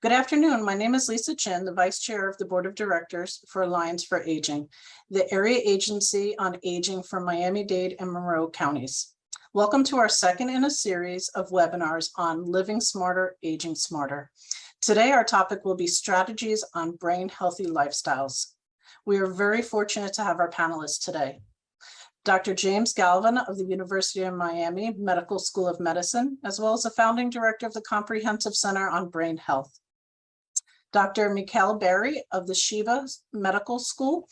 Good afternoon. My name is Lisa Chin, the Vice Chair of the Board of Directors for Alliance for Aging, the area agency on aging for Miami-Dade and Monroe counties. Welcome to our second in a series of webinars on living smarter, aging smarter. Today, our topic will be strategies on brain healthy lifestyles. We are very fortunate to have our panelists today. Dr. James Galvin of the University of Miami Medical School of Medicine, as well as the founding director of the Comprehensive Center on Brain Health. Dr. Michal Beeri of the Sheba Medical School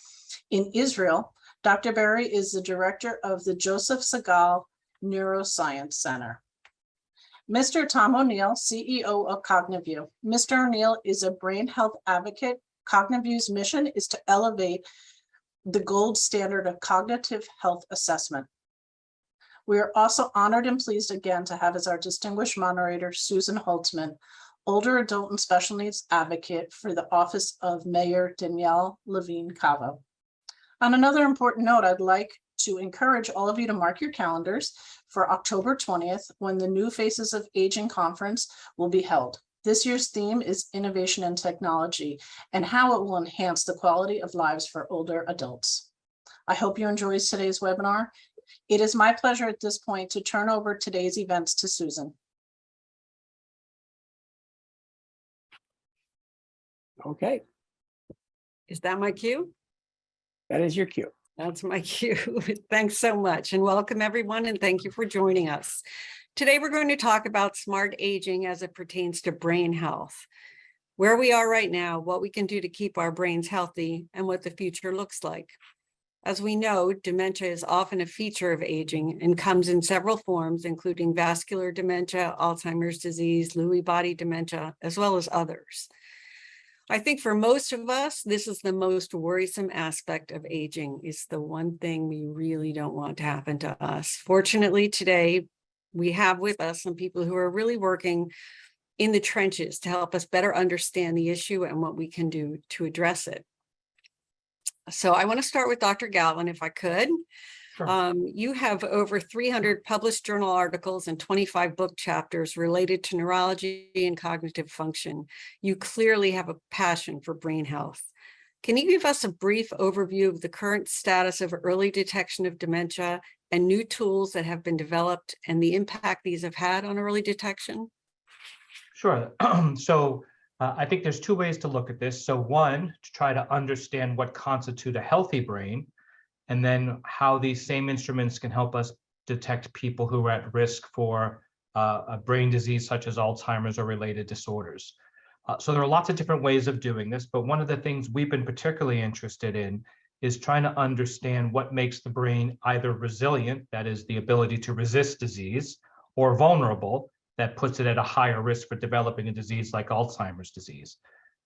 in Israel. Dr. Beeri is the director of the Joseph Sagol Neuroscience Center. Mr. Tom O'Neill, CEO of Cognivue. Mr. O'Neill is a brain health advocate. Cognivue's mission is to elevate the gold standard of cognitive health assessment. We are also honored and pleased again to have as our distinguished moderator, Susan Holtzman, older adult and special needs advocate for the office of Mayor Danielle Levine Cavo. On another important note, I'd like to encourage all of you to mark your calendars for October 20th, when the New Faces of Aging Conference will be held. This year's theme is innovation and technology and how it will enhance the quality of lives for older adults. I hope you enjoyed today's webinar. It is my pleasure at this point to turn over today's events to Susan. Okay. Is that my cue? That is your cue. That's my cue. Thanks so much and welcome everyone and thank you for joining us. Today, we're going to talk about smart aging as it pertains to brain health, where we are right now, what we can do to keep our brains healthy, and what the future looks like. As we know, dementia is often a feature of aging and comes in several forms, including vascular dementia, Alzheimer's disease, Lewy body dementia, as well as others. I think for most of us, this is the most worrisome aspect of aging. It's the one thing we really don't want to happen to us. Fortunately, today, we have with us some people who are really working in the trenches to help us better understand the issue and what we can do to address it. So I want to start with Dr. Galvin, if I could. Sure. You have over 300 published journal articles and 25 book chapters related to neurology and cognitive function. You clearly have a passion for brain health. Can you give us a brief overview of the current status of early detection of dementia and new tools that have been developed and the impact these have had on early detection? Sure. I think there's two ways to look at this. So one, to try to understand what constitutes a healthy brain, and then how these same instruments can help us detect people who are at risk for a brain disease such as Alzheimer's or related disorders. So there are lots of different ways of doing this, but one of the things we've been particularly interested in is trying to understand what makes the brain either resilient, that is the ability to resist disease, or vulnerable, that puts it at a higher risk for developing a disease like Alzheimer's disease.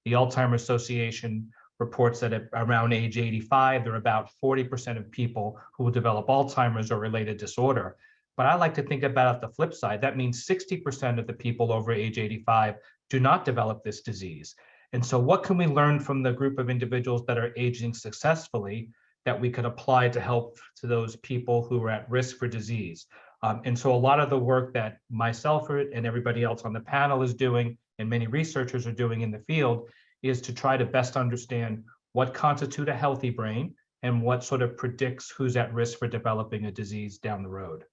The Alzheimer's Association reports that at around age 85, there are about 40% of people who will develop Alzheimer's or related disorder. But I like to think about the flip side. That means 60% of the people over age 85 do not develop this disease. And so what can we learn from the group of individuals that are aging successfully that we could apply to help to those people who are at risk for disease? And so a lot of the work that myself and everybody else on the panel is doing, and many researchers are doing in the field, is to try to best understand what constitutes a healthy brain and what sort of predicts who's at risk for developing a disease down the road.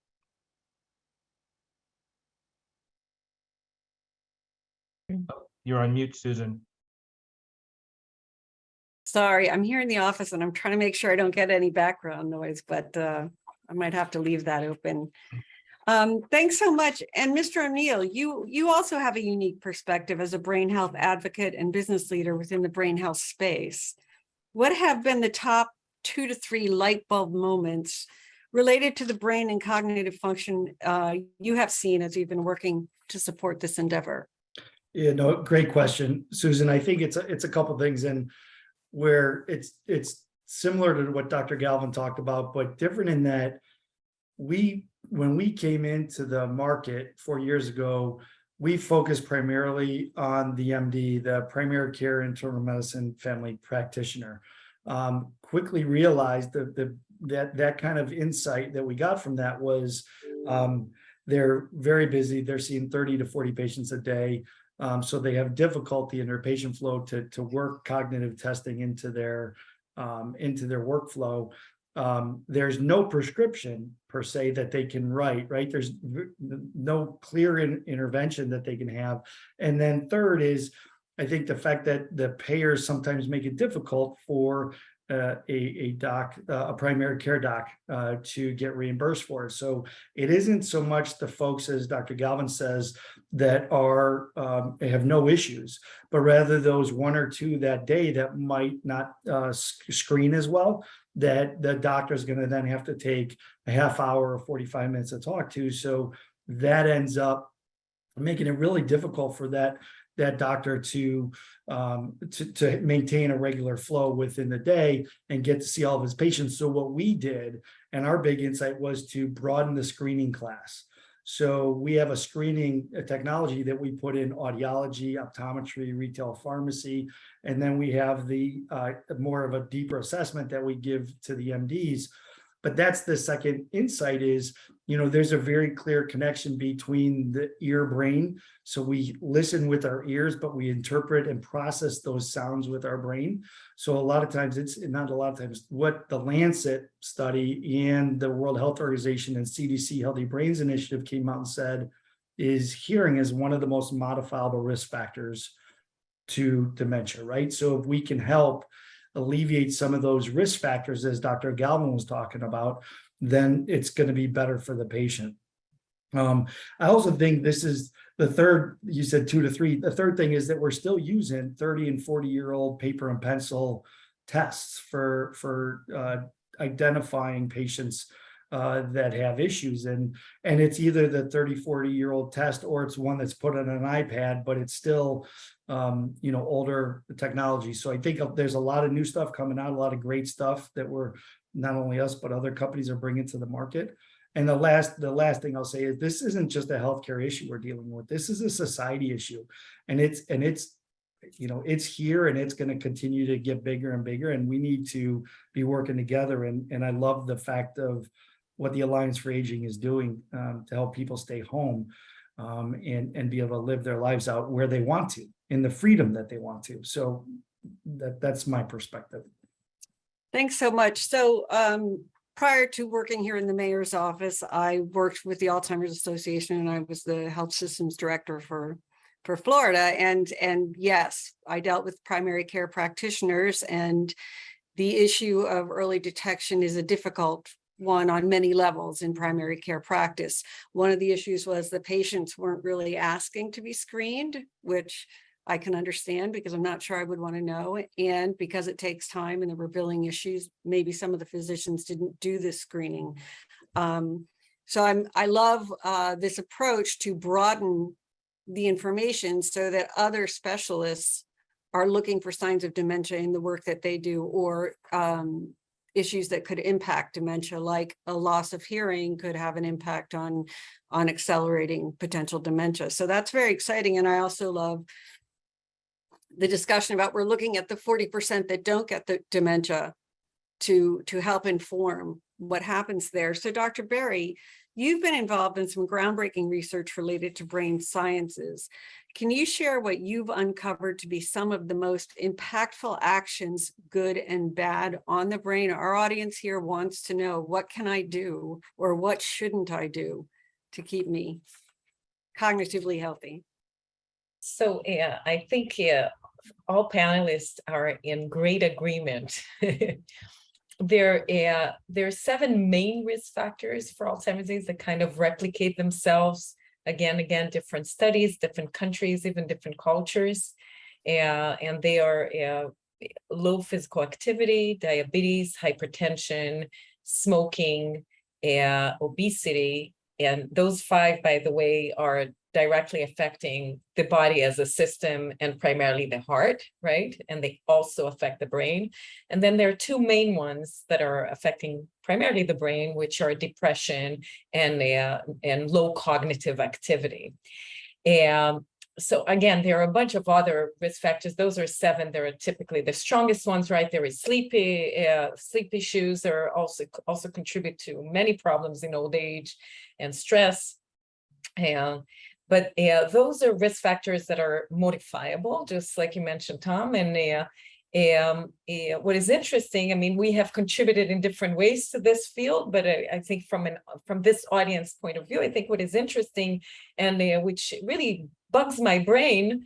Oh, you're on mute, Susan. Sorry, I'm here in the office and I'm trying to make sure I don't get any background noise, but I might have to leave that open. Thanks so much. And Mr. O'Neill, you also have a unique perspective as a brain health advocate and business leader within the brain health space. What have been the top 2 to 3 light bulb moments related to the brain and cognitive function you have seen as you've been working to support this endeavor? Yeah, no, great question, Susan. I think it's a couple things, and where it's similar to what Dr. Galvin talked about, but different in that when we came into the market 4 years ago, we focused primarily on the MD, the primary care internal medicine family practitioner. Quickly realized that kind of insight that we got from that was they're very busy. They're seeing 30 to 40 patients a day. So they have difficulty in their patient flow to work cognitive testing into their workflow. There's no prescription per se that they can write, right? There's no clear intervention that they can have. And then third is, I think the fact that the payers sometimes make it difficult for a primary care doc to get reimbursed for it. So it isn't so much the folks, as Dr. Galvin says, that are have no issues, but rather those one or two that day that might not screen as well, that the doctor is going to then have to take a half hour or 45 minutes to talk to. So that ends up making it really difficult for that doctor to maintain a regular flow within the day and get to see all of his patients. So what we did, and our big insight, was to broaden the screening class. So we have a screening technology that we put in audiology, optometry, retail pharmacy, and then we have the more of a deeper assessment that we give to the MDs. But that's the second insight is, there's a very clear connection between the ear brain. So we listen with our ears, but we interpret and process those sounds with our brain. So a lot of times what the Lancet study and the World Health Organization and CDC Healthy Brains Initiative came out and said is hearing is one of the most modifiable risk factors to dementia, right? So if we can help alleviate some of those risk factors, as Dr. Galvin was talking about, then it's going to be better for the patient. I also think this is the third, you said 2 to 3. The third thing is that we're still using 30 and 40-year-old paper and pencil tests for identifying patients that have issues. And it's either the 30, 40-year-old test, or it's one that's put on an iPad, but it's still older technology. So I think there's a lot of new stuff coming out, a lot of great stuff that we're, not only us, but other companies are bringing to the market. And the last thing I'll say is this isn't just a healthcare issue we're dealing with. This is a society issue, and it's here, and it's going to continue to get bigger and bigger. And we need to be working together. And I love the fact of what the Alliance for Aging is doing to help people stay home and be able to live their lives out where they want to, in the freedom that they want to. So that's my perspective. Thanks so much. So prior to working here in the mayor's office, I worked with the Alzheimer's Association, and I was the health systems director for Florida. And yes, I dealt with primary care practitioners, and the issue of early detection is a difficult one on many levels in primary care practice. One of the issues was the patients weren't really asking to be screened, which I can understand because I'm not sure I would want to know. And because it takes time and there were billing issues, maybe some of the physicians didn't do this screening. So I love this approach to broaden the information so that other specialists are looking for signs of dementia in the work that they do, or issues that could impact dementia, like a loss of hearing could have an impact on accelerating potential dementia. So that's very exciting. And I also love the discussion about we're looking at the 40% that don't get the dementia to help inform what happens there. So Dr. Beeri, you've been involved in some groundbreaking research related to brain sciences. Can you share what you've uncovered to be some of the most impactful actions, good and bad, on the brain? Our audience here wants to know, what can I do, or what shouldn't I do to keep me cognitively healthy? So I think all panelists are in great agreement. There are 7 main risk factors for Alzheimer's disease that kind of replicate themselves again, different studies, different countries, even different cultures. And they are low physical activity, diabetes, hypertension, smoking, obesity. And those 5, by the way, are directly affecting the body as a system, and primarily the heart, right? And they also affect the brain. And then there are 2 main ones that are affecting primarily the brain, which are depression and low cognitive activity. So again, there are a bunch of other risk factors. Those are 7. They're typically the strongest ones, right? There is sleep issues. There are also contribute to many problems in old age, and stress. But those are risk factors that are modifiable, just like you mentioned, Tom. And what is interesting, I mean, we have contributed in different ways to this field, but I think from this audience point of view, I think what is interesting and which really bugs my brain,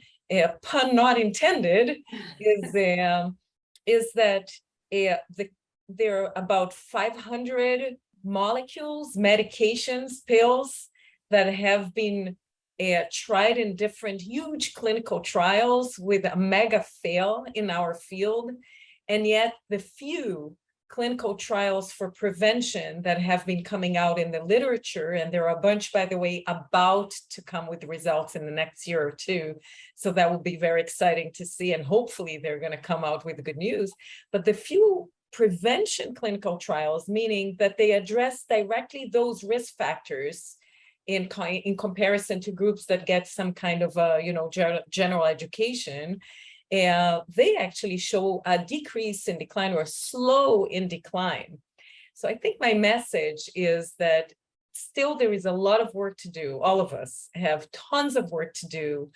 pun not intended, is that there are about 500 molecules, medications, pills that have been tried in different huge clinical trials with a mega fail in our field. And yet the few clinical trials for prevention that have been coming out in the literature, and there are a bunch, by the way, about to come with results in the next year or two. So that will be very exciting to see. And hopefully they're going to come out with good news. But the few prevention clinical trials, meaning that they address directly those risk factors in comparison to groups that get some kind of general education, they actually show a decrease in decline or slow in decline. So I think my message is that still there is a lot of work to do. All of us have tons of work to do.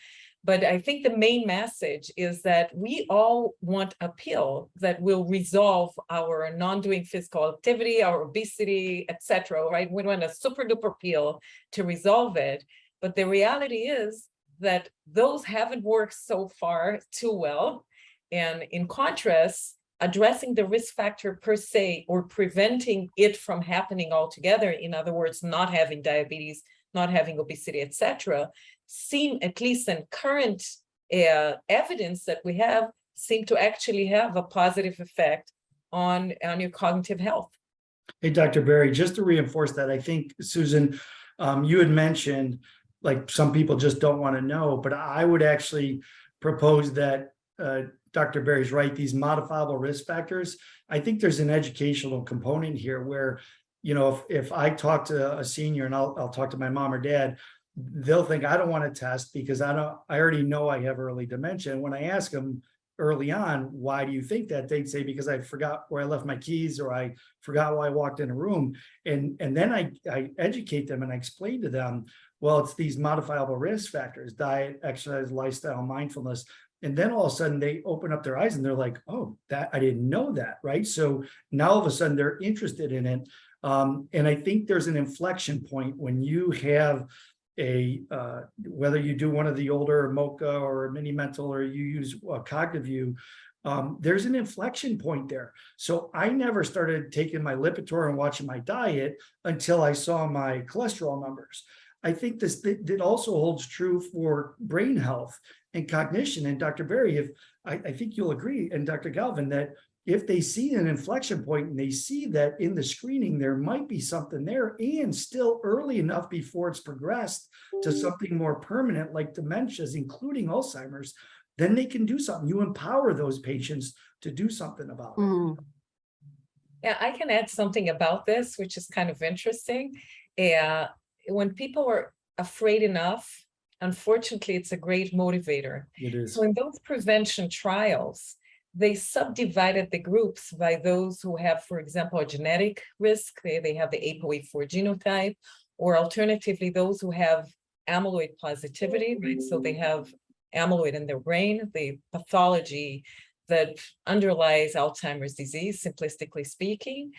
But I think the main message is that we all want a pill that will resolve our non-doing physical activity, our obesity, etc. Right? We want a super duper pill to resolve it. But the reality is that those haven't worked so far too well. And in contrast, addressing the risk factor per se or preventing it from happening altogether, in other words, not having diabetes, not having obesity, etc., seem, at least in current evidence that we have, seem to actually have a positive effect on your cognitive health. Hey, Dr. Beeri, just to reinforce that, I think, Susan, you had mentioned, like, some people just don't want to know, but I would actually propose that Dr. Beeri's right, these modifiable risk factors, I think there's an educational component here where, you know, if I talk to a senior and I'll talk to my mom or dad, they'll think I don't want to test because I already know I have early dementia. And when I ask them early on, why do you think that? They'd say, because I forgot where I left my keys, or I forgot why I walked in a room. And then I educate them and I explain to them, well, it's these modifiable risk factors: diet, exercise, lifestyle, mindfulness. And then all of a sudden they open up their eyes and they're like, oh, that I didn't know that, right? So now all of a sudden they're interested in it. And I think there's an inflection point when you have whether you do one of the older Mocha or Mini Mental, or you use Cognivue, there's an inflection point there. So I never started taking my Lipitor and watching my diet until I saw my cholesterol numbers. I think that also holds true for brain health and cognition. And Dr. Beeri, I think you'll agree, and Dr. Galvin, that if they see an inflection point and they see that in the screening there might be something there, and still early enough before it's progressed to something more permanent like dementias, including Alzheimer's, then they can do something. You empower those patients to do something about it. Yeah, I can add something about this, which is kind of interesting. When people are afraid enough, unfortunately, it's a great motivator. It is. So in those prevention trials, they subdivided the groups by those who have, for example, a genetic risk. They have the ApoE4 genotype, or alternatively, those who have amyloid positivity, right? So they have amyloid in their brain, the pathology that underlies Alzheimer's disease, simplistically speaking.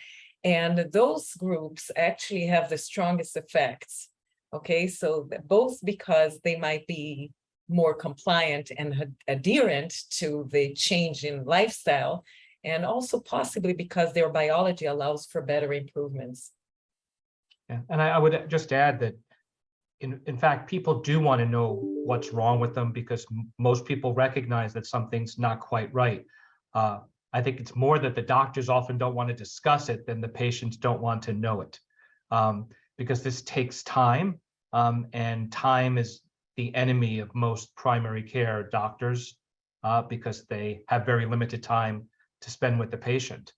And those groups actually have the strongest effects. Okay, so both because they might be more compliant and adherent to the change in lifestyle, and also possibly because their biology allows for better improvements. Yeah, and I would just add that in fact, people do want to know what's wrong with them, because most people recognize that something's not quite right. I think it's more that the doctors often don't want to discuss it than the patients don't want to know it, because this takes time, and time is the enemy of most primary care doctors, because they have very limited time to spend with the patient.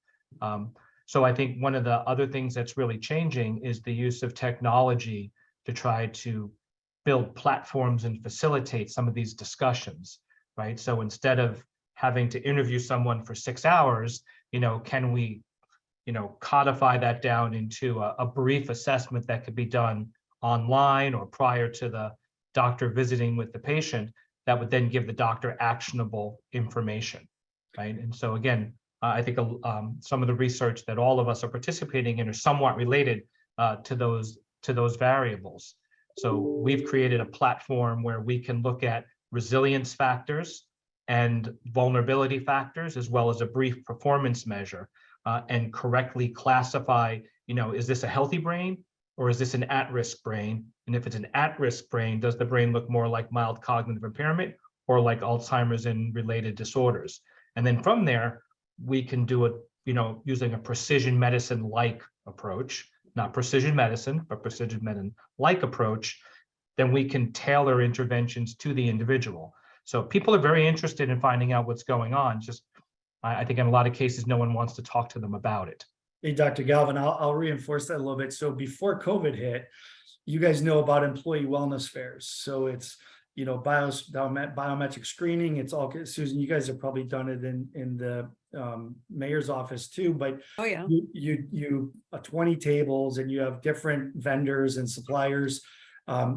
So I think one of the other things that's really changing is the use of technology to try to build platforms and facilitate some of these discussions, right? So instead of having to interview someone for 6 hours, can we, codify that down into a brief assessment that could be done online or prior to the doctor visiting with the patient that would then give the doctor actionable information, right? And so again, I think some of the research that all of us are participating in are somewhat related to those variables. So we've created a platform where we can look at resilience factors and vulnerability factors, as well as a brief performance measure, and correctly classify, is this a healthy brain or is this an at-risk brain? And if it's an at-risk brain, does the brain look more like mild cognitive impairment or like Alzheimer's and related disorders? And then from there, we can do it, using a precision medicine-like approach, not precision medicine, but precision medicine-like approach, then we can tailor interventions to the individual. So people are very interested in finding out what's going on. Just, I think in a lot of cases, no one wants to talk to them about it. Hey, Dr. Galvin, I'll reinforce that a little bit. So before COVID hit, you guys know about employee wellness fairs. So it's, biometric screening. It's all, Susan, you guys have probably done it in the mayor's office too, but Oh, yeah. you 20 tables and you have different vendors and suppliers.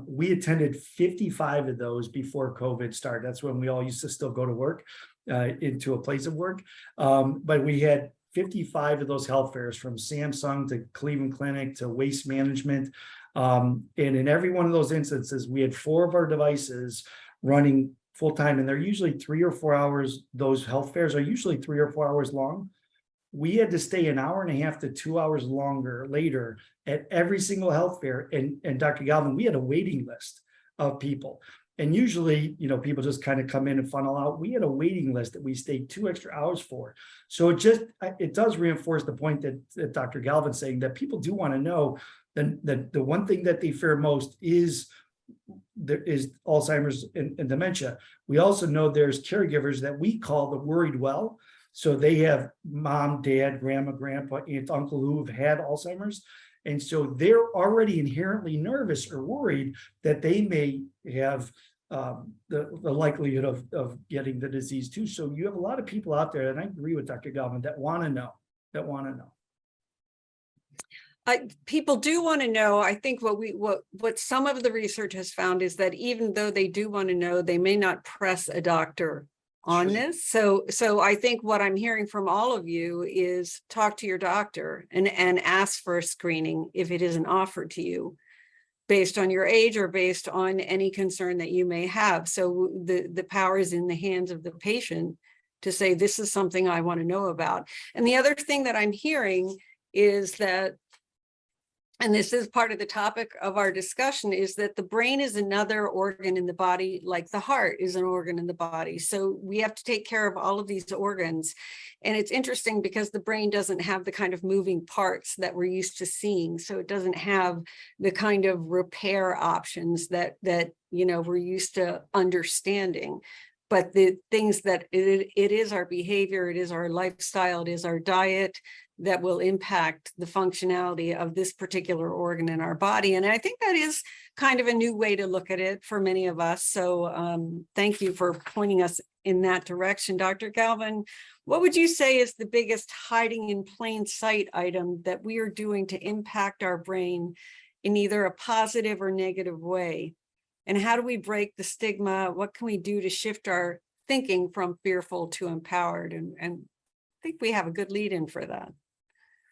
We attended 55 of those before COVID started. That's when we all used to still go to work, into a place of work. But we had 55 of those health fairs, from Samsung to Cleveland Clinic to Waste Management. And in every one of those instances, we had 4 of our devices running full time, and they're usually 3 or 4 hours. Those health fairs are usually 3 or 4 hours long. We had to stay an hour and a half to 2 hours longer later at every single health fair. And Dr. Galvin, we had a waiting list of people. And usually, people just kind of come in and funnel out. We had a waiting list that we stayed 2 extra hours for. So it does reinforce the point that Dr. Galvin's saying, that people do want to know that the one thing that they fear most is Alzheimer's and dementia. We also know there's caregivers that we call the worried well. So they have mom, dad, grandma, grandpa, aunt, uncle who have had Alzheimer's. And so they're already inherently nervous or worried that they may have the likelihood of getting the disease too. So you have a lot of people out there, and I agree with Dr. Galvin, that want to know. People do want to know. I think what some of the research has found is that even though they do want to know, they may not press a doctor on this. So I think what I'm hearing from all of you is talk to your doctor and ask for a screening if it isn't offered to you, based on your age or based on any concern that you may have. So the power is in the hands of the patient to say, this is something I want to know about. And the other thing that I'm hearing is that, and this is part of the topic of our discussion, is that the brain is another organ in the body, like the heart is an organ in the body. So we have to take care of all of these organs. And it's interesting because the brain doesn't have the kind of moving parts that we're used to seeing. So it doesn't have the kind of repair options that we're used to understanding. But the things that it is our behavior, it is our lifestyle, it is our diet that will impact the functionality of this particular organ in our body. And I think that is kind of a new way to look at it for many of us. So thank you for pointing us in that direction. Dr. Galvin, what would you say is the biggest hiding in plain sight item that we are doing to impact our brain in either a positive or negative way? And how do we break the stigma? What can we do to shift our thinking from fearful to empowered? And I think we have a good lead in for that.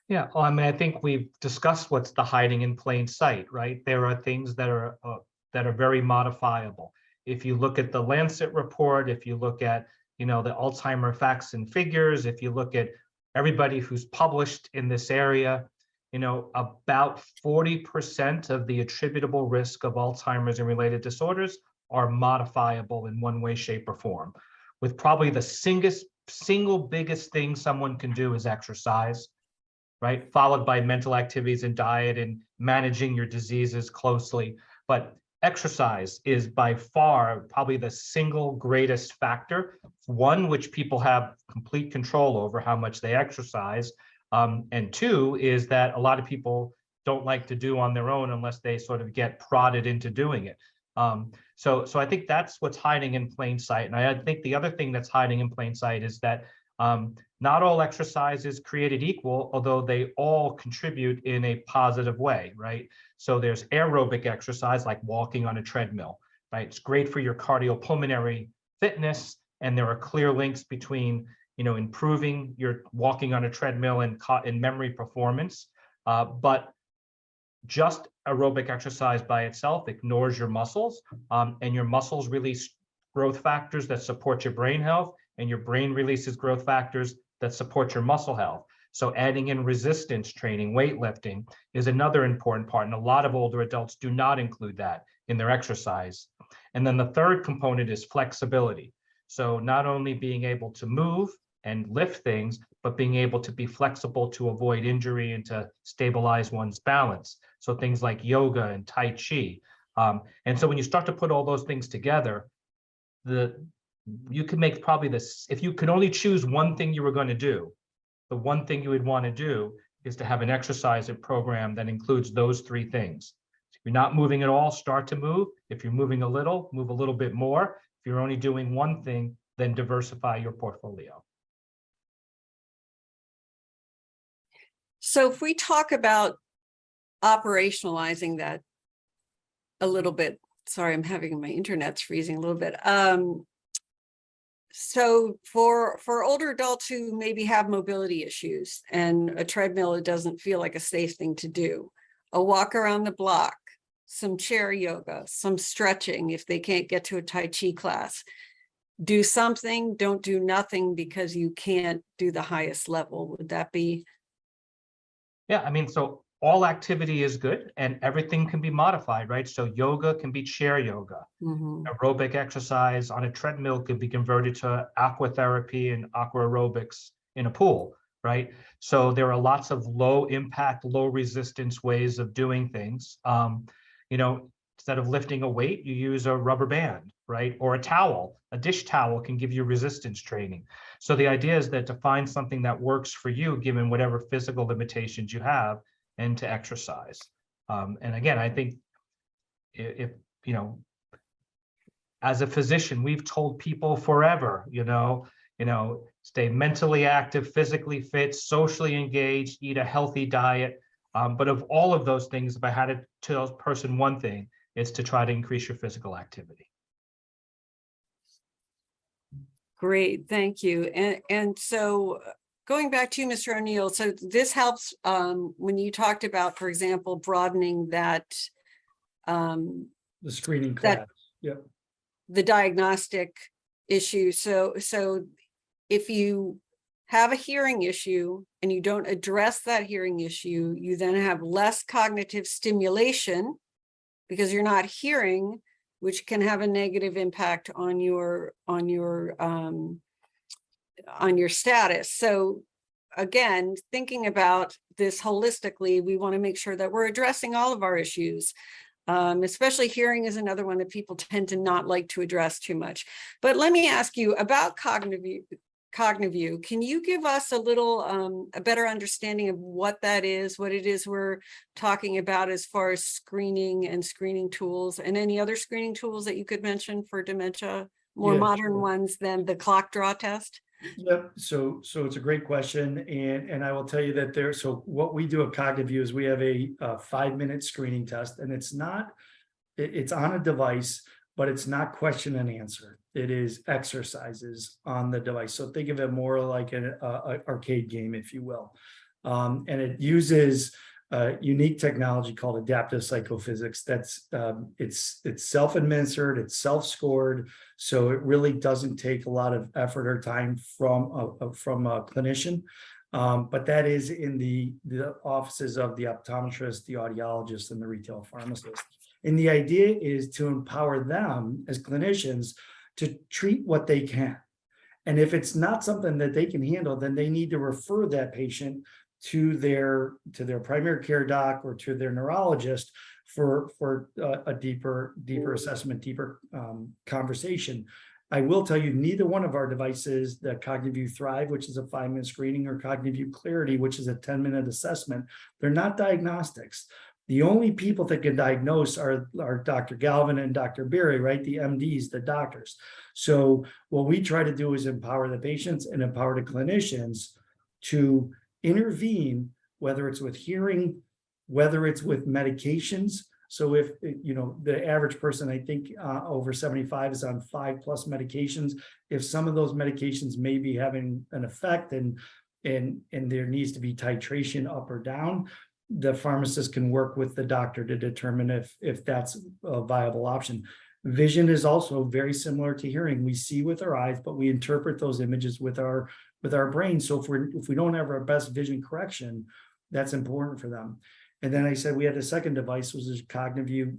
Yeah, well, I think we've discussed what's the hiding in plain sight, right? There are things that are very modifiable. If you look at the Lancet report, if you look at, the Alzheimer facts and figures, if you look at everybody who's published in this area, about 40% of the attributable risk of Alzheimer's and related disorders are modifiable in one way, shape, or form, with probably the single biggest thing someone can do is exercise, right? Followed by mental activities and diet and managing your diseases closely. But exercise is by far probably the single greatest factor, one, which people have complete control over how much they exercise. And two is that a lot of people don't like to do on their own unless they sort of get prodded into doing it. So I think that's what's hiding in plain sight. And I think the other thing that's hiding in plain sight is that Not all exercise is created equal, although they all contribute in a positive way, right? So there's aerobic exercise like walking on a treadmill, right? It's great for your cardiopulmonary fitness, and there are clear links between, improving your walking on a treadmill and memory performance. But just aerobic exercise by itself ignores your muscles, and your muscles release growth factors that support your brain health, and your brain releases growth factors that support your muscle health. So adding in resistance training, weightlifting is another important part. And a lot of older adults do not include that in their exercise. And then the third component is flexibility. So not only being able to move and lift things, but being able to be flexible to avoid injury and to stabilize one's balance. So things like yoga and Tai Chi. And so when you start to put all those things together, you can make probably this, if you could only choose one thing you were going to do, the one thing you would want to do is to have an exercise program that includes those three things. If you're not moving at all, start to move. If you're moving a little, move a little bit more. If you're only doing one thing, then diversify your portfolio. So if we talk about operationalizing that a little bit, sorry, I'm having my internet's freezing a little bit. So for older adults who maybe have mobility issues and a treadmill, it doesn't feel like a safe thing to do, a walk around the block, some chair yoga, some stretching if they can't get to a Tai Chi class. Do something, don't do nothing because you can't do the highest level. Would that be? Yeah, I mean, so all activity is good and everything can be modified, right? So yoga can be chair yoga. Aerobic exercise on a treadmill could be converted to aqua therapy and aqua aerobics in a pool, right? So there are lots of low impact, low resistance ways of doing things. Instead of lifting a weight, you use a rubber band, right? Or a towel. A dish towel can give you resistance training. So the idea is that to find something that works for you, given whatever physical limitations you have, and to exercise. And again, I think if as a physician, we've told people forever, stay mentally active, physically fit, socially engaged, eat a healthy diet. But of all of those things, if I had to tell a person one thing, it's to try to increase your physical activity. Great, thank you. And so going back to you, Mr. O'Neill, so this helps when you talked about, for example, broadening that The screening class. Yep. the diagnostic issue. So if you have a hearing issue and you don't address that hearing issue, you then have less cognitive stimulation because you're not hearing, which can have a negative impact on your status. So again, thinking about this holistically, we want to make sure that we're addressing all of our issues. Especially hearing is another one that people tend to not like to address too much. But let me ask you about Cognivue. Can you give us a little, a better understanding of what that is, what it is we're talking about as far as screening and screening tools, and any other screening tools that you could mention for dementia, more modern ones than the clock draw test? Yep. So it's a great question. And I will tell you that so what we do at Cognivue is we have a 5-minute screening test, and it's on a device, but it's not question and answer. It is exercises on the device. So think of it more like an arcade game, if you will. And it uses unique technology called adaptive psychophysics. That's it's self-administered, it's self-scored, so it really doesn't take a lot of effort or time from a clinician. But that is in the offices of the optometrist, the audiologist, and the retail pharmacist. And the idea is to empower them as clinicians to treat what they can. And if it's not something that they can handle, then they need to refer that patient to their primary care doc or to their neurologist for a deeper assessment, deeper conversation. I will tell you, neither one of our devices, the Cognivue Thrive, which is a 5-minute screening, or Cognivue Clarity, which is a 10-minute assessment, they're not diagnostics. The only people that can diagnose are Dr. Galvin and Dr. Beeri, right? The MDs, the doctors. So what we try to do is empower the patients and empower the clinicians to intervene, whether it's with hearing, whether it's with medications. So if, the average person, I think over 75 is on 5+ medications. If some of those medications may be having an effect and there needs to be titration up or down, the pharmacist can work with the doctor to determine if that's a viable option. Vision is also very similar to hearing. We see with our eyes, but we interpret those images with our brain. So if we don't have our best vision correction, that's important for them. And then I said we had a second device, which is Cognivue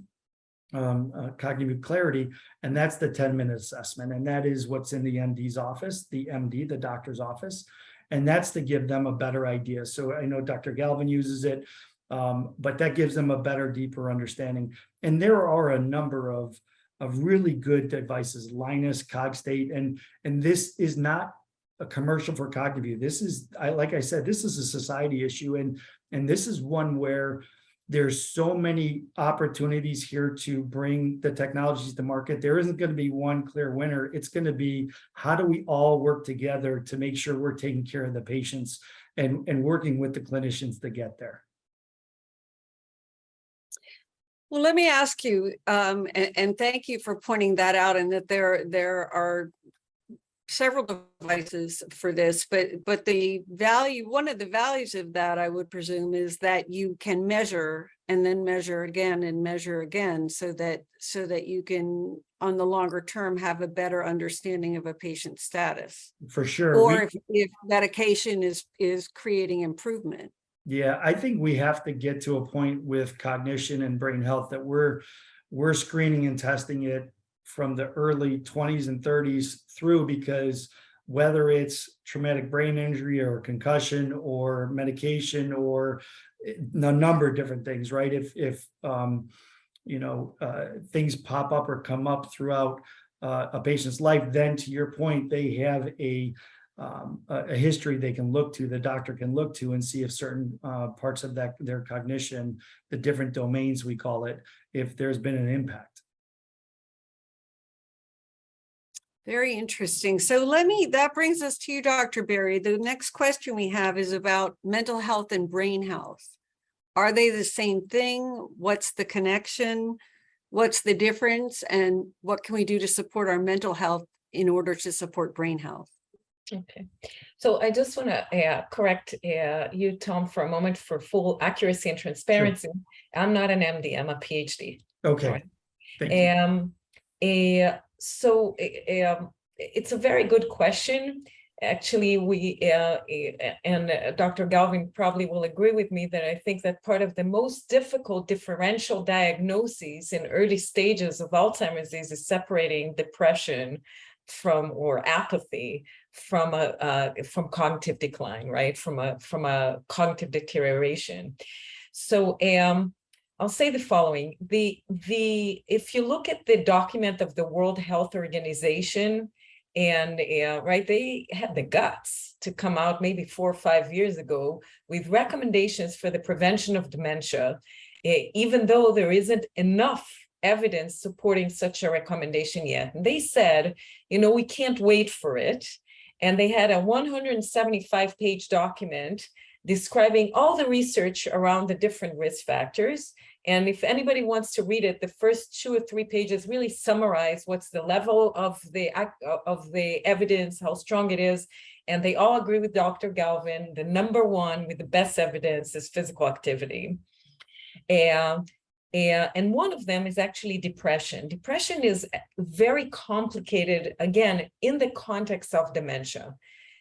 Clarity, and that's the 10-minute assessment. And that is what's in the MD's office, the MD, the doctor's office. And that's to give them a better idea. So I know Dr. Galvin uses it, but that gives them a better, deeper understanding. And there are a number of really good devices, Linus, Cogstate, and this is not a commercial for Cognivue. This is, like I said, this is a society issue, and this is one where there's so many opportunities here to bring the technologies to market. There isn't going to be one clear winner. It's going to be, how do we all work together to make sure we're taking care of the patients and working with the clinicians to get there? Well, let me ask you, and thank you for pointing that out, and that there are several devices for this, but the value, one of the values of that, I would presume, is that you can measure and then measure again and measure again, so that you can, on the longer term, have a better understanding of a patient's status. For sure. Or if medication is creating improvement. Yeah, I think we have to get to a point with cognition and brain health that we're screening and testing it from the early 20s and 30s through, because whether it's traumatic brain injury or concussion or medication or a number of different things, right? If things pop up or come up throughout a patient's life, then to your point, they have a history they can look to, the doctor can look to, and see if certain parts of their cognition, the different domains we call it, if there's been an impact. Very interesting. So that brings us to you, Dr. Beeri. The next question we have is about mental health and brain health. Are they the same thing? What's the connection? What's the difference? And what can we do to support our mental health in order to support brain health? Okay, so I just want to correct you, Tom, for a moment, for full accuracy and transparency. Sure. I'm not an MD, I'm a PhD. Okay, right? Thank you. So it's a very good question. Actually, we and Dr. Galvin probably will agree with me that I think that part of the most difficult differential diagnoses in early stages of Alzheimer's disease is separating depression or apathy from cognitive decline, right? From a cognitive deterioration. So I'll say the following: if you look at the document of the World Health Organization, and right, they had the guts to come out maybe 4 or 5 years ago with recommendations for the prevention of dementia, even though there isn't enough evidence supporting such a recommendation yet. And they said, we can't wait for it. And they had a 175-page document describing all the research around the different risk factors. And if anybody wants to read it, the first 2 or 3 pages really summarize what's the level of the evidence, how strong it is. And they all agree with Dr. Galvin. The number one with the best evidence is physical activity. And one of them is actually depression. Depression is very complicated, again, in the context of dementia.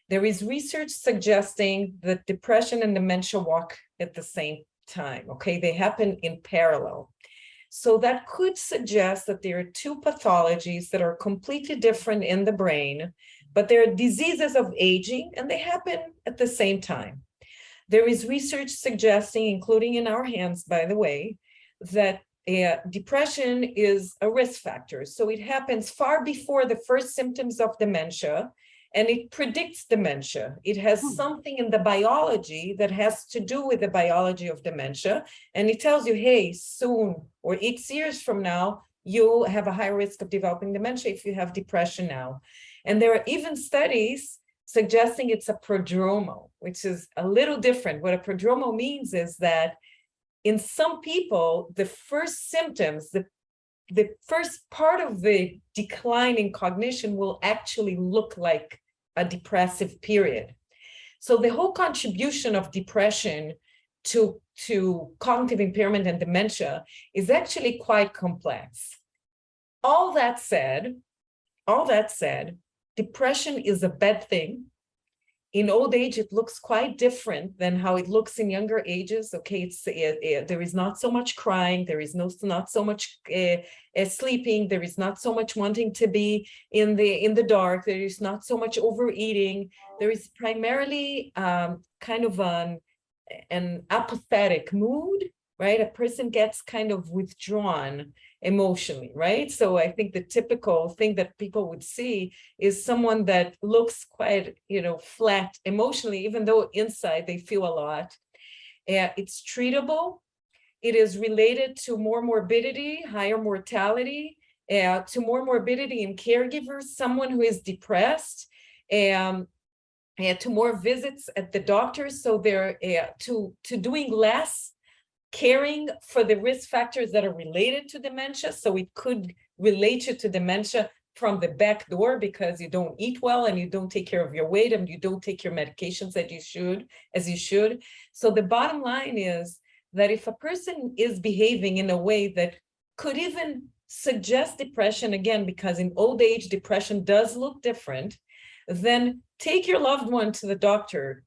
There is research suggesting that depression and dementia walk at the same time, okay? They happen in parallel. So that could suggest that there are 2 pathologies that are completely different in the brain, but they're diseases of aging and they happen at the same time. There is research suggesting, including in our hands, by the way, that depression is a risk factor. So it happens far before the first symptoms of dementia, and it predicts dementia. It has something in the biology that has to do with the biology of dementia. And it tells you, hey, soon or X years from now, you have a high risk of developing dementia if you have depression now. And there are even studies suggesting it's a prodromal, which is a little different. What a prodromal means is that in some people, the first symptoms, the first part of the decline in cognition will actually look like a depressive period. So the whole contribution of depression to cognitive impairment and dementia is actually quite complex. All that said, depression is a bad thing. In old age, it looks quite different than how it looks in younger ages. Okay, there is not so much crying, there is not so much sleeping, there is not so much wanting to be in the dark, there is not so much overeating. There is primarily kind of an apathetic mood, right? A person gets kind of withdrawn emotionally, right? So I think the typical thing that people would see is someone that looks quite, flat emotionally, even though inside they feel a lot. It's treatable. It is related to more morbidity, higher mortality, to more morbidity in caregivers, someone who is depressed, to more visits at the doctor. So they're to doing less caring for the risk factors that are related to dementia. So it could relate you to dementia from the back door because you don't eat well and you don't take care of your weight and you don't take your medications as you should. So the bottom line is that if a person is behaving in a way that could even suggest depression, again, because in old age, depression does look different, then take your loved one to the doctor.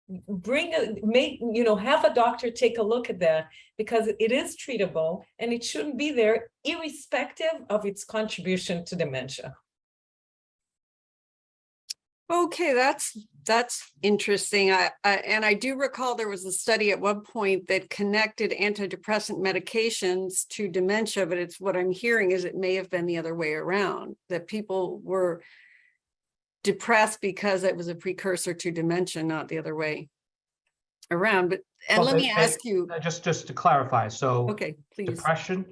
Have a doctor take a look at that, because it is treatable and it shouldn't be there irrespective of its contribution to dementia. Okay, that's interesting. I do recall there was a study at one point that connected antidepressant medications to dementia, but it's what I'm hearing is it may have been the other way around, that people were depressed because it was a precursor to dementia, not the other way around. But let me ask you, just to clarify. So okay, please. Depression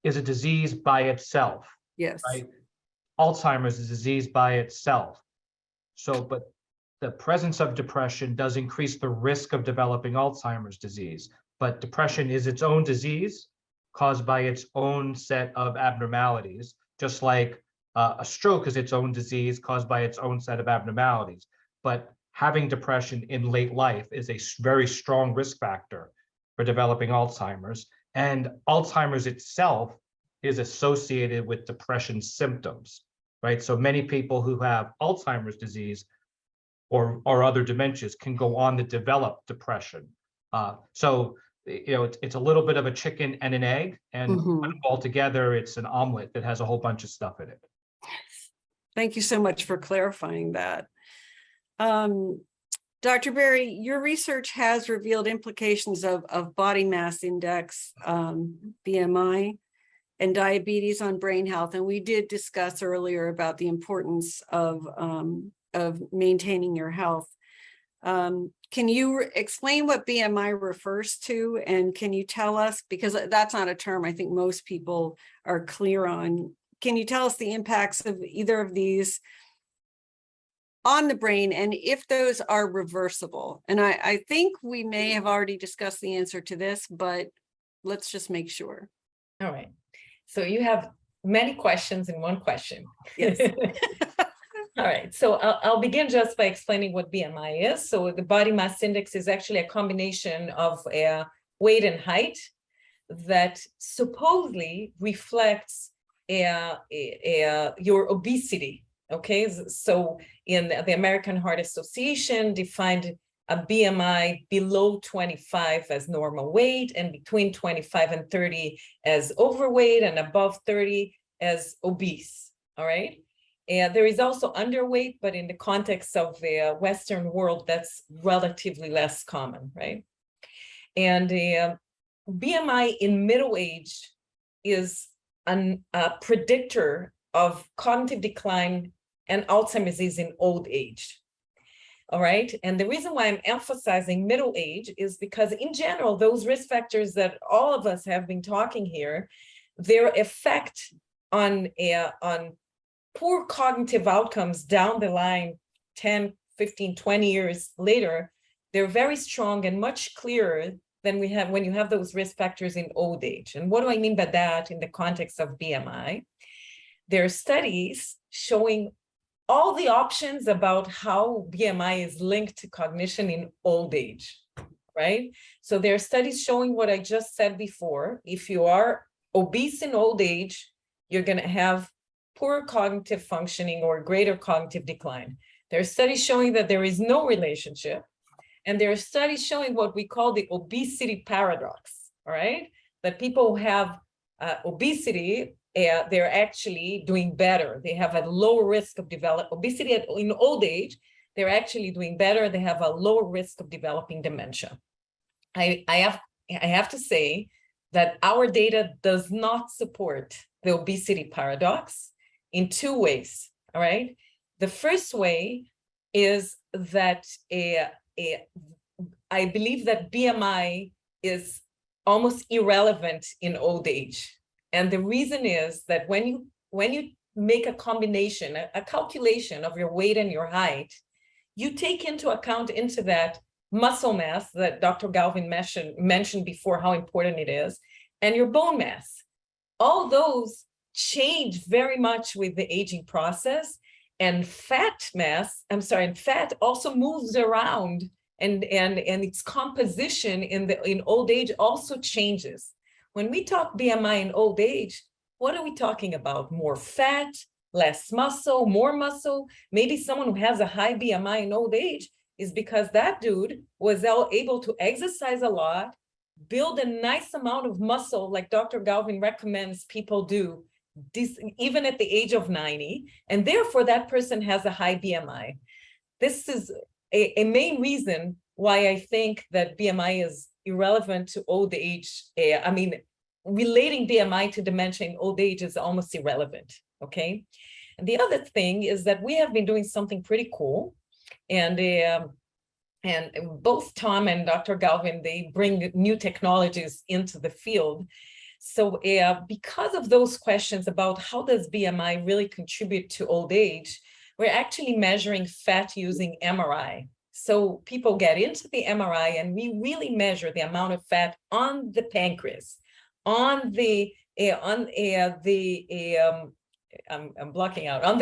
is a disease by itself. Yes. Right? Alzheimer's is a disease by itself. So, but the presence of depression does increase the risk of developing Alzheimer's disease. But depression is its own disease caused by its own set of abnormalities, just like a stroke is its own disease caused by its own set of abnormalities. But having depression in late life is a very strong risk factor for developing Alzheimer's. And Alzheimer's itself is associated with depression symptoms, right? So many people who have Alzheimer's disease or other dementias can go on to develop depression. So it's a little bit of a chicken and an egg, and altogether it's an omelet that has a whole bunch of stuff in it. Thank you so much for clarifying that. Dr. Beeri, your research has revealed implications of body mass index, BMI, and diabetes on brain health. And we did discuss earlier about the importance of maintaining your health. Can you explain what BMI refers to? And can you tell us, because that's not a term I think most people are clear on, can you tell us the impacts of either of these on the brain, and if those are reversible? And I think we may have already discussed the answer to this, but let's just make sure. All right. So you have many questions in one question. Yes. All right. So I'll begin just by explaining what BMI is. So the body mass index is actually a combination of weight and height that supposedly reflects your obesity. Okay, so in the American Heart Association defined a BMI below 25 as normal weight, and between 25 and 30 as overweight, and above 30 as obese. All right. And there is also underweight, but in the context of the Western world, that's relatively less common, right? And BMI in middle age is a predictor of cognitive decline and Alzheimer's is in old age. All right. And the reason why I'm emphasizing middle age is because in general, those risk factors that all of us have been talking here, their effect on poor cognitive outcomes down the line, 10, 15, 20 years later, they're very strong and much clearer than we have when you have those risk factors in old age. And what do I mean by that in the context of BMI? There are studies showing all the options about how BMI is linked to cognition in old age, right? So there are studies showing what I just said before. If you are obese in old age, you're going to have poor cognitive functioning or greater cognitive decline. There are studies showing that there is no relationship. And there are studies showing what we call the obesity paradox, all right? That people who have obesity, they're actually doing better. They have a lower risk of developing obesity in old age. They're actually doing better. They have a lower risk of developing dementia. I have to say that our data does not support the obesity paradox in two ways, all right? The first way is that I believe that BMI is almost irrelevant in old age. And the reason is that when you make a combination, a calculation of your weight and your height, you take into account into that muscle mass that Dr. Galvin mentioned before, how important it is, and your bone mass. All those change very much with the aging process, and fat also moves around, and its composition in old age also changes. When we talk BMI in old age, what are we talking about? More fat, less muscle, more muscle? Maybe someone who has a high BMI in old age is because that dude was able to exercise a lot, build a nice amount of muscle, like Dr. Galvin recommends people do, even at the age of 90, and therefore that person has a high BMI. This is a main reason why I think that BMI is irrelevant to old age. Relating BMI to dementia in old age is almost irrelevant, okay? And the other thing is that we have been doing something pretty cool, and both Tom and Dr. Galvin, they bring new technologies into the field. So because of those questions about how does BMI really contribute to old age, we're actually measuring fat using MRI. So people get into the MRI and we really measure the amount of fat on the pancreas, on the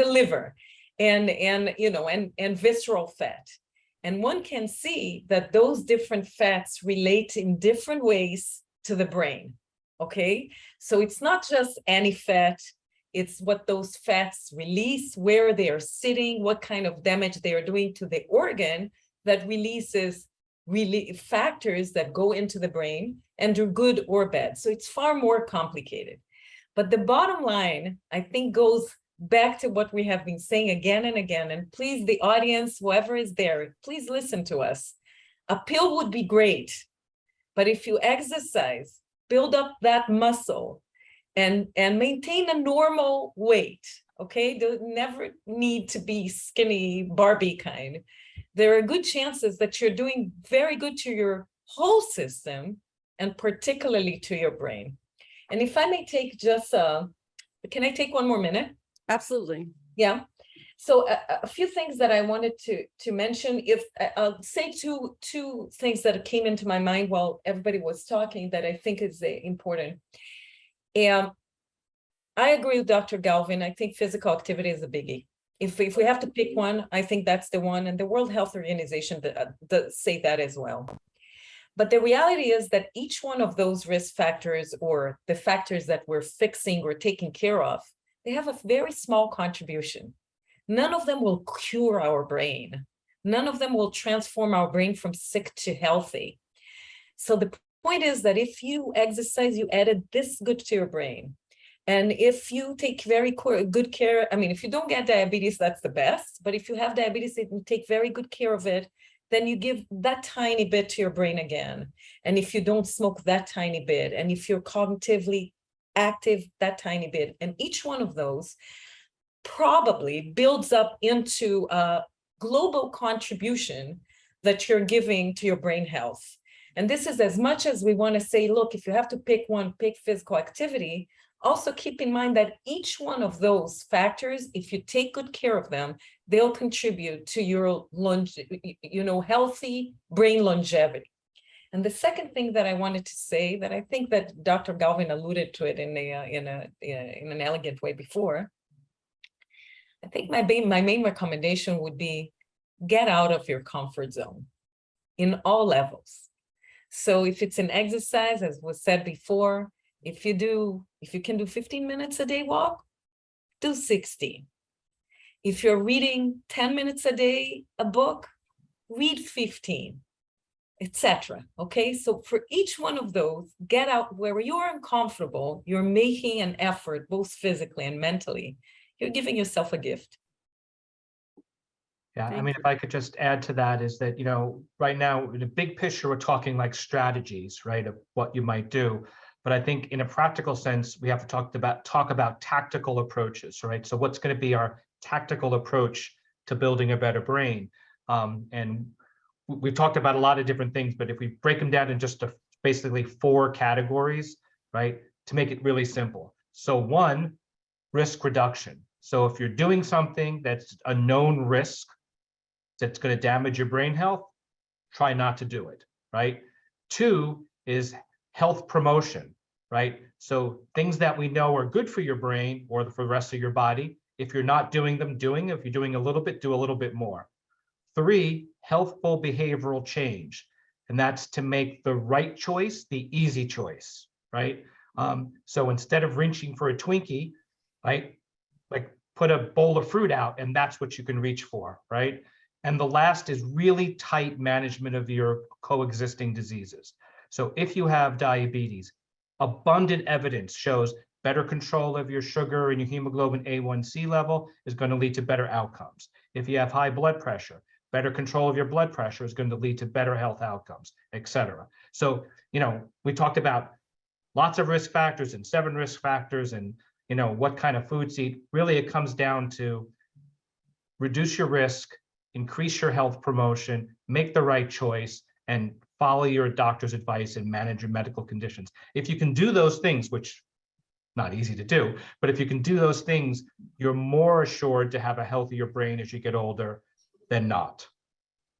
liver, and visceral fat. And one can see that those different fats relate in different ways to the brain. Okay, so it's not just any fat, it's what those fats release, where they are sitting, what kind of damage they are doing to the organ that releases really factors that go into the brain and do good or bad. So it's far more complicated. But the bottom line, I think, goes back to what we have been saying again and again. And please, the audience, whoever is there, please listen to us. A pill would be great, but if you exercise, build up that muscle and maintain a normal weight, okay? Don't never need to be skinny Barbie kind. There are good chances that you're doing very good to your whole system and particularly to your brain. And if I may take just, can I take one more minute? Absolutely. Yeah. So a few things that I wanted to mention. If I'll say two things that came into my mind while everybody was talking that I think is important. I agree with Dr. Galvin. I think physical activity is a biggie. If we have to pick one, I think that's the one. And the World Health Organization does say that as well. But the reality is that each one of those risk factors, or the factors that we're fixing or taking care of, they have a very small contribution. None of them will cure our brain. None of them will transform our brain from sick to healthy. So the point is that if you exercise, you added this good to your brain. And if you take very good care, if you don't get diabetes, that's the best. But if you have diabetes and you take very good care of it, then you give that tiny bit to your brain again. And if you don't smoke, that tiny bit. And if you're cognitively active, that tiny bit. And each one of those probably builds up into a global contribution that you're giving to your brain health. And this is as much as we want to say, look, if you have to pick one, pick physical activity. Also keep in mind that each one of those factors, if you take good care of them, they'll contribute to your healthy brain longevity. And the second thing that I wanted to say, that I think that Dr. Galvin alluded to it in an elegant way before, I think my main recommendation would be get out of your comfort zone in all levels. So if it's an exercise, as was said before, if you can do 15 minutes a day walk, do 16. If you're reading 10 minutes a day, a book, read 15, etc. Okay, so for each one of those, get out where you're uncomfortable, you're making an effort, both physically and mentally. You're giving yourself a gift. Yeah, I mean, if I could just add to that is that, right now, in a big picture, we're talking like strategies, right, of what you might do. But I think in a practical sense, we have to talk about tactical approaches, right? So what's going to be our tactical approach to building a better brain? And we've talked about a lot of different things, but if we break them down in just basically 4 categories, right, to make it really simple. So 1, risk reduction. So if you're doing something that's a known risk that's going to damage your brain health, try not to do it, right? 2 is health promotion, right? So things that we know are good for your brain or for the rest of your body, if you're not doing them, if you're doing a little bit, do a little bit more. 3, healthful behavioral change. And that's to make the right choice the easy choice, right? So instead of reaching for a Twinkie, right, like put a bowl of fruit out and that's what you can reach for, right? And the last is really tight management of your coexisting diseases. So if you have diabetes, abundant evidence shows better control of your sugar and your hemoglobin A1C level is going to lead to better outcomes. If you have high blood pressure, better control of your blood pressure is going to lead to better health outcomes, et cetera. So, we talked about lots of risk factors and 7 risk factors and, what kind of foods to eat. Really, it comes down to reduce your risk, increase your health promotion, make the right choice, and follow your doctor's advice and manage your medical conditions. If you can do those things, which not easy to do, but if you can do those things, you're more assured to have a healthier brain as you get older than not.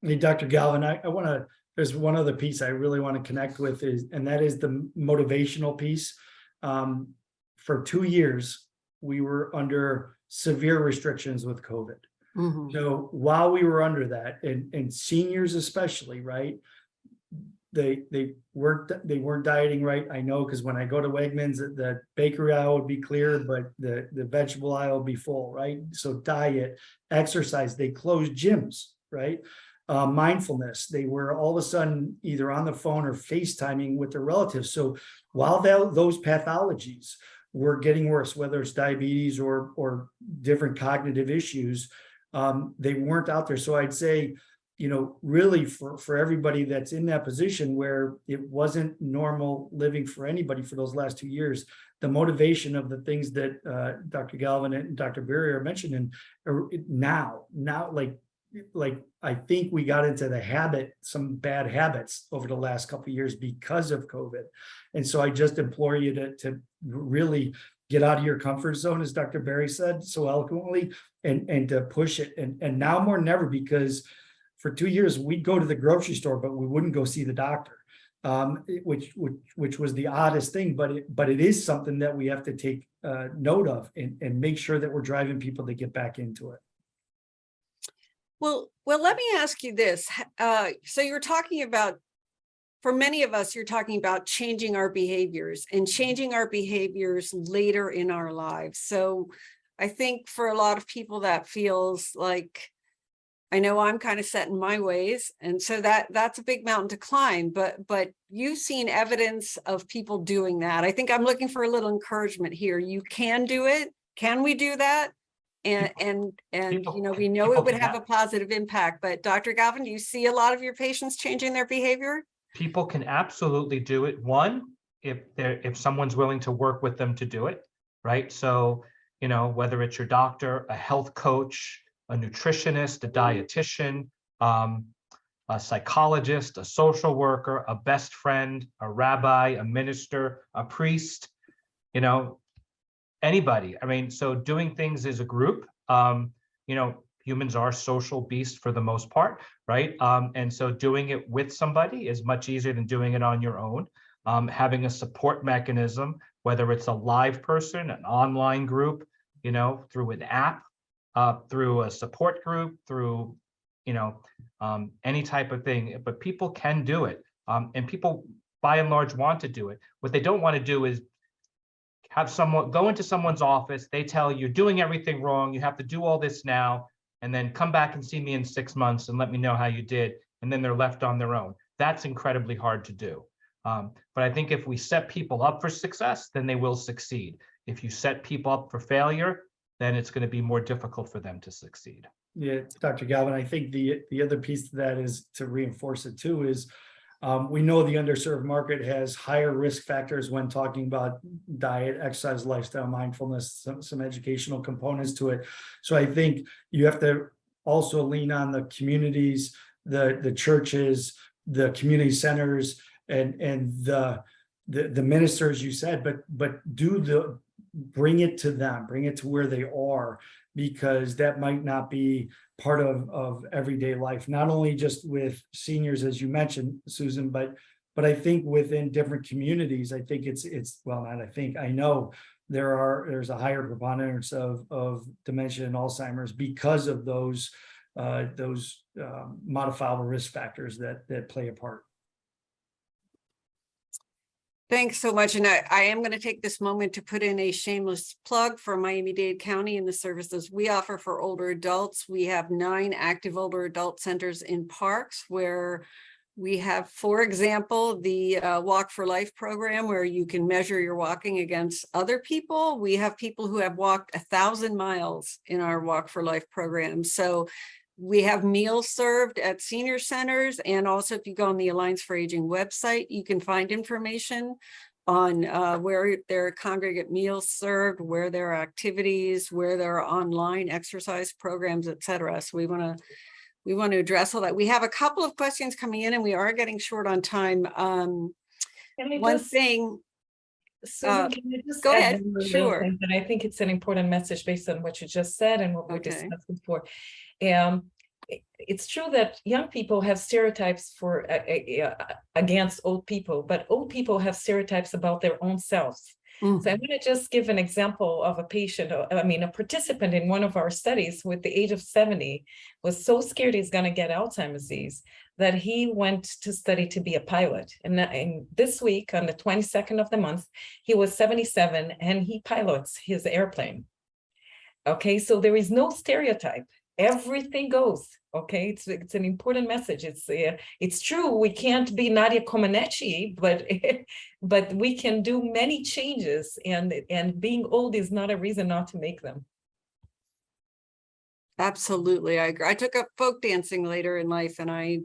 Hey, Dr. Galvin, I want to, there's one other piece I really want to connect with and that is the motivational piece. For 2 years, we were under severe restrictions with COVID. Mhm. So while we were under that, and seniors especially, right? They weren't dieting right. I know, because when I go to Wegmans, the bakery aisle would be clear, but the vegetable aisle would be full, right? So diet, exercise, they closed gyms, right? Mindfulness, they were all of a sudden either on the phone or FaceTiming with their relatives. So while those pathologies were getting worse, whether it's diabetes or different cognitive issues, they weren't out there. So I'd say, really for everybody that's in that position where it wasn't normal living for anybody for those last 2 years, the motivation of the things that Dr. Galvin and Dr. Beeri are mentioning now, like I think we got into some bad habits over the last couple of years because of COVID. And so I just implore you to really get out of your comfort zone, as Dr. Beeri said so eloquently, and to push it. And now more than ever, because for 2 years we'd go to the grocery store, but we wouldn't go see the doctor, which was the oddest thing. But it is something that we have to take note of and make sure that we're driving people to get back into it. Well, let me ask you this. So you're talking about, for many of us, you're talking about changing our behaviors and changing our behaviors later in our lives. So I think for a lot of people that feels like, I know I'm kind of set in my ways. And so that's a big mountain to climb, but you've seen evidence of people doing that. I think I'm looking for a little encouragement here. You can do it. Can we do that? And we know it would have a positive impact, but Dr. Galvin, do you see a lot of your patients changing their behavior? People can absolutely do it. One, if someone's willing to work with them to do it, right? So whether it's your doctor, a health coach, a nutritionist, a dietitian, a psychologist, a social worker, a best friend, a rabbi, a minister, a priest, anybody. I mean, so doing things as a group, humans are social beasts for the most part, right? And so doing it with somebody is much easier than doing it on your own. Having a support mechanism, whether it's a live person, an online group, through an app, through a support group, through, any type of thing, but people can do it. And people by and large want to do it. What they don't want to do is have someone go into someone's office, they tell you, you're doing everything wrong, you have to do all this now, and then come back and see me in 6 months and let me know how you did, and then they're left on their own. That's incredibly hard to do. But I think if we set people up for success, then they will succeed. If you set people up for failure, then it's going to be more difficult for them to succeed. Yeah, Dr. Galvin, I think the other piece to that is to reinforce it too is we know the underserved market has higher risk factors when talking about diet, exercise, lifestyle, mindfulness, some educational components to it. So I think you have to also lean on the communities, the churches, the community centers, and the ministers you said, but bring it to them, bring it to where they are, because that might not be part of everyday life, not only just with seniors, as you mentioned, Susan, but I think within different communities, I think I know there's a higher preponderance of dementia and Alzheimer's because of those modifiable risk factors that play a part. Thanks so much. And I am going to take this moment to put in a shameless plug for Miami-Dade County and the services we offer for older adults. We have 9 active older adult centers in parks where we have, for example, the Walk for Life program where you can measure your walking against other people. We have people who have walked 1,000 miles in our Walk for Life program. So we have meals served at senior centers, and also if you go on the Alliance for Aging website, you can find information on where there are congregate meals served, where there are activities, where there are online exercise programs, et cetera. So we want to address all that. We have a couple of questions coming in, and we are getting short on time. One thing. Susan, can I just go add ahead. one little Sure. thing that I think it's an important message based on what you just said and what we discussed before. It's true that young people have stereotypes for against old people, but old people have stereotypes about their own selves. So I'm going to just give an example of a patient, a participant in one of our studies with the age of 70 was so scared he's going to get Alzheimer's disease that he went to study to be a pilot. And this week, on the 22nd of the month, he was 77 and he pilots his airplane. Okay, so there is no stereotype. Everything goes. Okay, it's an important message. It's true we can't be Nadia Comaneci, but we can do many changes, and being old is not a reason not to make them. Absolutely, I agree. I took up folk dancing later in life, and I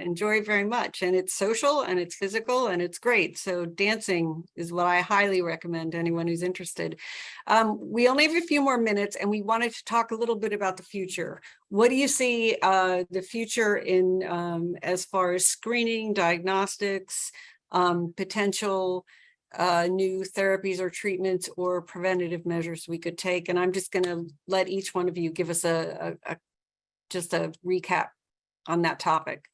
enjoy it very much. And it's social, and it's physical, and it's great. So dancing is what I highly recommend to anyone who's interested. We only have a few more minutes, and we wanted to talk a little bit about the future. What do you see the future in as far as screening, diagnostics, potential new therapies or treatments or preventative measures we could take? And I'm just going to let each one of you give us just a recap on that topic.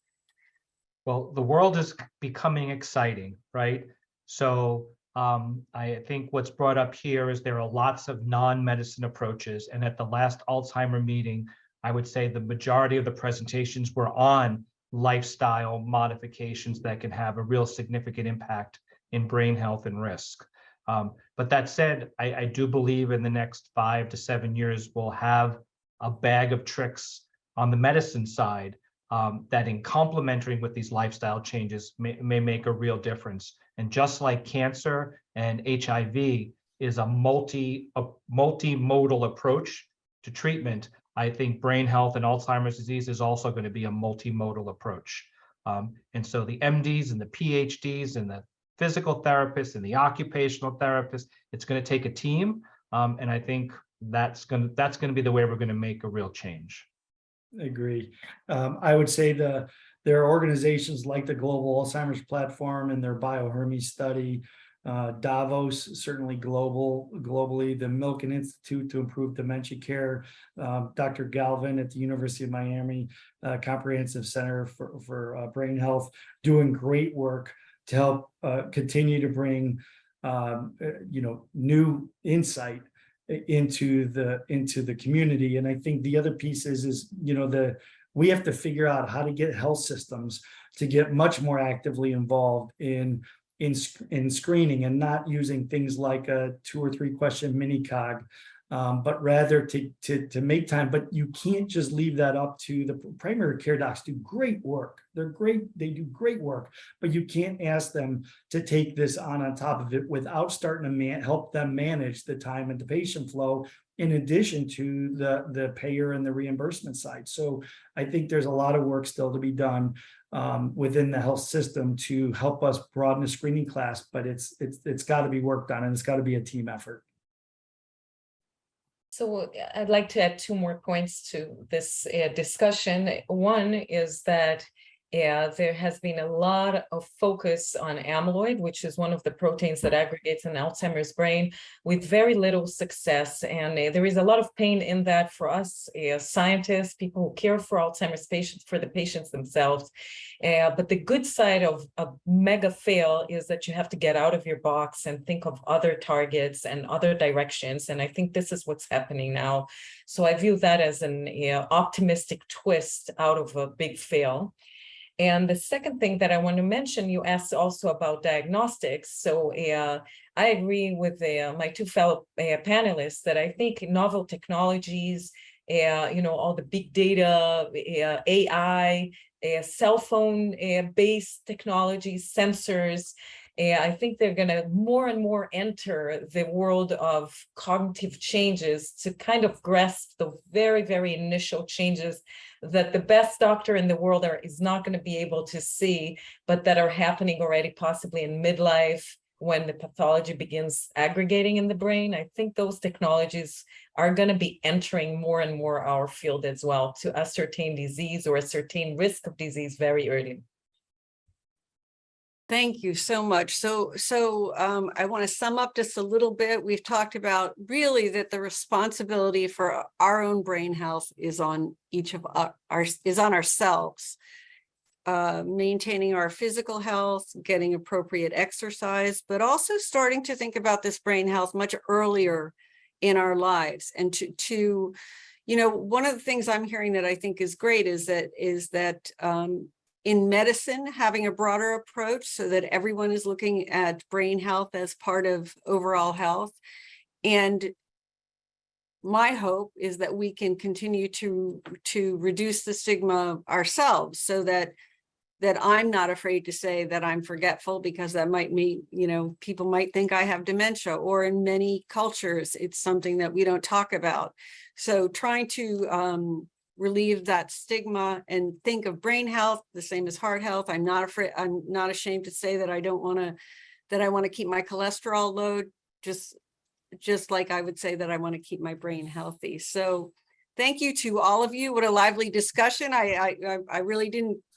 Well, the world is becoming exciting, right? So I think what's brought up here is there are lots of non-medicine approaches. And at the last Alzheimer meeting, I would say the majority of the presentations were on lifestyle modifications that can have a real significant impact in brain health and risk. But that said, I do believe in the next 5 to 7 years, we'll have a bag of tricks on the medicine side that in complementing with these lifestyle changes may make a real difference. And just like cancer and HIV is a multimodal approach to treatment, I think brain health and Alzheimer's disease is also going to be a multimodal approach. And so the MDs and the PhDs and the physical therapists and the occupational therapists, it's going to take a team, And I think that's gonna be the way we're gonna make a real change. Agree. I would say there are organizations like the Global Alzheimer's Platform and their BioHermes study, Davos, certainly globally, the Milken Institute to Improve Dementia Care, Dr. Galvin at the University of Miami Comprehensive Center for Brain Health, doing great work to help continue to bring new insight into the community. And I think the other piece is we have to figure out how to get health systems to get much more actively involved in screening, and not using things like a 2 or 3 question mini cog, but rather to make time. But you can't just leave that up to the primary care docs. Do great work. They're great. They do great work, but you can't ask them to take this on top of it without starting to help them manage the time and the patient flow, in addition to the payer and the reimbursement side. So I think there's a lot of work still to be done within the health system to help us broaden the screening class, but it's got to be worked on, and it's got to be a team effort. So I'd like to add 2 more points to this discussion. One is that there has been a lot of focus on amyloid, which is one of the proteins that aggregates in Alzheimer's brain, with very little success. And there is a lot of pain in that for us scientists, people who care for Alzheimer's patients, for the patients themselves. But the good side of a mega fail is that you have to get out of your box and think of other targets and other directions. And I think this is what's happening now. So I view that as an optimistic twist out of a big fail. And the second thing that I want to mention, you asked also about diagnostics. So I agree with my 2 fellow panelists that I think novel technologies, all the big data, AI, cell phone based technologies, sensors, I think they're going to more and more enter the world of cognitive changes to kind of grasp the very, very initial changes that the best doctor in the world is not going to be able to see, but that are happening already possibly in midlife when the pathology begins aggregating in the brain. I think those technologies are going to be entering more and more our field as well to ascertain disease or ascertain risk of disease very early. Thank you so much. So I want to sum up just a little bit. We've talked about really that the responsibility for our own brain health is on ourselves. Maintaining our physical health, getting appropriate exercise, but also starting to think about this brain health much earlier in our lives. And to one of the things I'm hearing that I think is great is that in medicine, having a broader approach so that everyone is looking at brain health as part of overall health. And my hope is that we can continue to reduce the stigma ourselves, so that I'm not afraid to say that I'm forgetful, because that might mean, people might think I have dementia, or in many cultures, it's something that we don't talk about. So trying to relieve that stigma and think of brain health the same as heart health. I'm not ashamed to say that I want to keep my cholesterol low, just like I would say that I want to keep my brain healthy. So thank you to all of you. What a lively discussion. I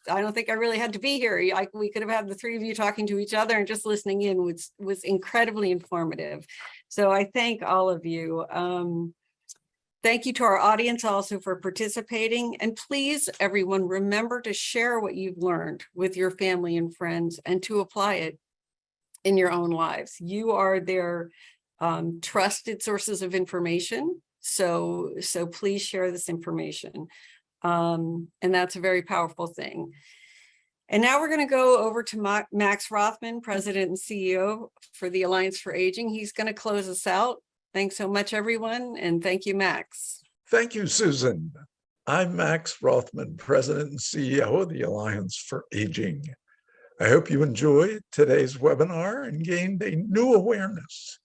don't think I really had to be here. We could have had the 3 of you talking to each other, and just listening in was incredibly informative. So I thank all of you. Thank you to our audience also for participating. And please, everyone, remember to share what you've learned with your family and friends, and to apply it in your own lives. You are their trusted sources of information. So please share this information. And that's a very powerful thing. And now we're going to go over to Max Rothman, President and CEO for the Alliance for Aging. He's going to close us out. Thanks so much, everyone. And thank you, Max. Thank you, Susan. I'm Max Rothman, President and CEO of the Alliance for Aging. I hope you enjoyed today's webinar and gained a new awareness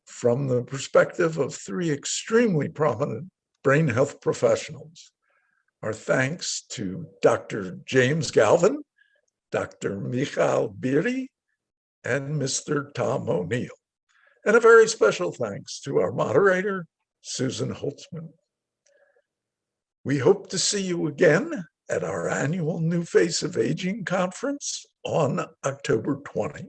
from the perspective of 3 extremely prominent brain health professionals. Our thanks to Dr. James Galvin, Dr. Michal Beeri, and Mr. Tom O'Neill. And a very special thanks to our moderator, Susan Holtzman. We hope to see you again at our annual New Face of Aging conference on October 20,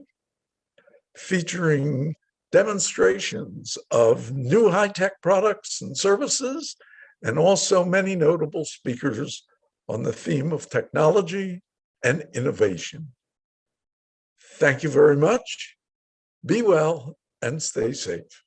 featuring demonstrations of new high-tech products and services, and also many notable speakers on the theme of technology and innovation. Thank you very much. Be well and stay safe.